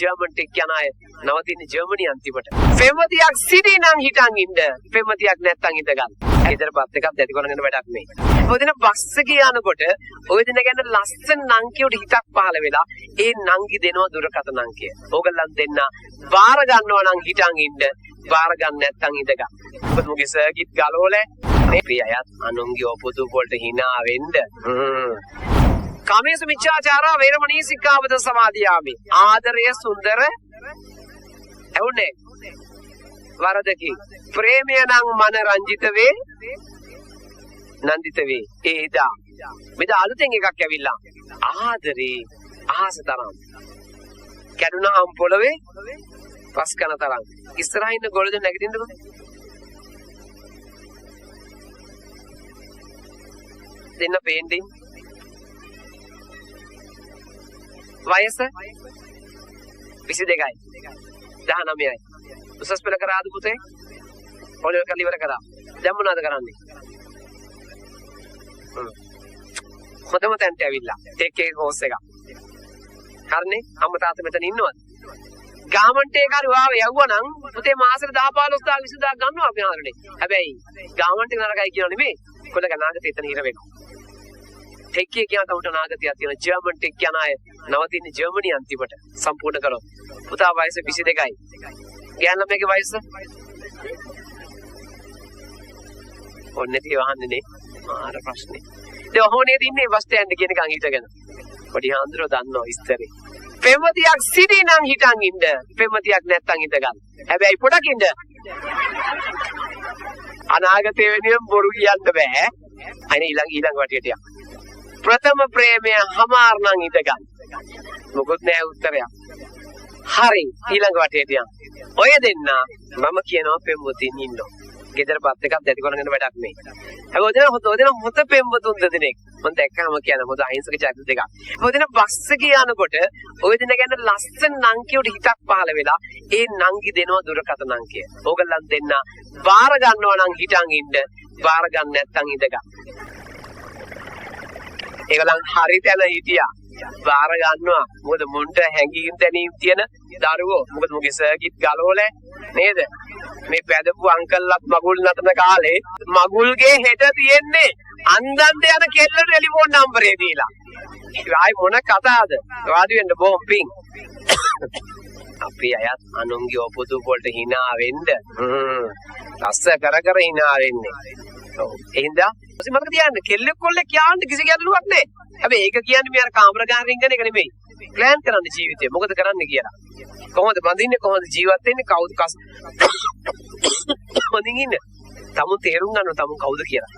German tech යන අය නවතින Germany අන්තිමට. පෙම්වතියක් සිටි නම් හිටන් ඉන්න. පෙම්වතියක් නැත්තම් ඉඳ ගන්න. ගෙදරපත් එකක් දැටි කරගෙන වැඩක් නෙයි. ඔය දින බස් එකේ යනකොට ඔය දින ගැන ලස්සන නංකියට හිතක් පහළ වෙලා ඒ නංගි දෙනවා දුරකථන අංකය. ඕගොල්ලන් දෙන්න බාර ගන්නවා නම් හිටන් ඉන්න. බාර ගන්න නැත්තම් ඉඳ ගන්න. මොකද මුගේ සර්කිට් ගලවල මේ ප්‍රියයත් අනුන්ගේ ඔපොදු වලට hina වෙන්න. කාමේසු මිච්ඡාචාරා වේරමණී සික්ඛාපද සමාදියාමි. ආදරය සුන්දර ඇවුනේ වරදකි. ප්‍රේමය නම් මන රංජිත වේ නන්දිත වේ. ඒදා මෙද අලුතෙන් එකක් ඇවිල්ලා ආදරේ ආස තරම් කැඩුනහම් පොළවේ පස් කන තරම්. ඉස්සරහින් ඉන්න ගොල්ලෝ නැගිටින්නකෝ. දෙන්න පේන්නේ වයස 22යි 19යි. උසස් පෙළ කරාද පුතේ? පොළොව කරලා ඉවර කරා. දැන් මොනවද කරන්නේ? හොඳම තැනට ඇවිල්ලා ටෙක් එකේ කෝස් එක. හරිනේ? අම්මා තාත්තා මෙතන ඉන්නවද? ගාමන්ට් එක හරි වාව යවුවා නම් පුතේ මාසෙට 10 15000 20000 ගන්නවා අපි ආරනේ. හැබැයි ගාමන්ට් එක නරකයි කියනවා නෙමෙයි. කොල්ල ගනාගත එතන හිර වෙනවා. ටෙක් එක කියන තමුට නාගතියක් තියෙන ජර්මන් ටෙක් යන අය නවතින ජර්මනි අන්තිමට සම්පූර්ණ කරොත්. පුතා වයස 22යි. ගෑන් ළමයාගේ වයස ඔන්නේ තිය වහන්නේ නේ. මාර ප්‍රශ්නේ. ඒ ඔහොනේ ඉන්නේ බස් ස්ටෑන්ඩ් කියන එකන් හිටගෙන. පොඩි හාන්දරෝ දන්නෝ ඉස්තරේ. පෙම්වතියක් සිටි නම් හිටන් ඉන්න. පෙම්වතියක් නැත්තම් ඉඳ ගන්න. හැබැයි පොඩක් ඉන්න. අනාගතේ වෙනුවෙන් බොරු කියන්න බෑ. අනේ ඊළඟ වටියට යන්න. ප්‍රථම ප්‍රේමය හමාර නම් ඉඳ ගන්න. මොකොත් නෑ උත්තරයක්. හරි ඊළඟ වටේට යන්න. ඔය දෙන්න මම කියනවා පෙම්වතින් ඉන්නවා. ගෙදරපත් එකක් දැටි කරගෙන වැඩක් නෙයි. හැබැයි ඔය දෙන හොත පෙම්වතුන් දෙදෙනෙක්. මම දැක්කම කියන හොඳ අහිංසක චරිත දෙකක්. ඔය දෙන බස් එකේ යනකොට ඔය දෙන ගැන ලස්සන නංකියට හිතක් පහළ වෙලා ඒ නංගි දෙනවා දුරකථන අංකය. ඕගොල්ලන් දෙන්න බාර ගන්නවා නම් හිටන් ඉන්න. බාර ගන්න නැත්තම් ඉඳ ගන්න. ඒගොල්ලන් හරි තැන හිටියා. බාර ගන්නවා. මොකද මුන්ට හැංගීම් තැනීම් තියෙන දරුවෝ. මොකද මුගේ සර්කිට් ගලවල නේද? මේ පැදපු අංකල්ලත් මගුල් නටන කාලේ මගුල්ගේ හෙට තියෙන්නේ අන්දන්ට යන කෙල්ල ටෙලිෆෝන් නම්බරේ දීලා. ආයි මොන කතාවද? වාඩි වෙන්න බොම් පිං. අපි අයත් අනුන්ගේ ඔපොදු වලට hina වෙන්න. ලස්ස කර hina වෙන්නේ. ඔව්. එහෙනම් මතක තියාගන්න කෙල්ලෙක් කොල්ලෙක් යන්න කිසි ගැටලුවක් නැහැ. හැබැයි ඒක කියන්නේ මේ අර කාමර ගන්න රින්ගන එක නෙමෙයි. ප්ලෑන් කරන්න ජීවිතේ මොකද කරන්න කියලා. කොහොමද බඳින්නේ කොහොමද ජීවත් වෙන්නේ කවුද හොඳින් ඉන්න. තමුන් තේරුම් ගන්න තමුන් කවුද කියලා.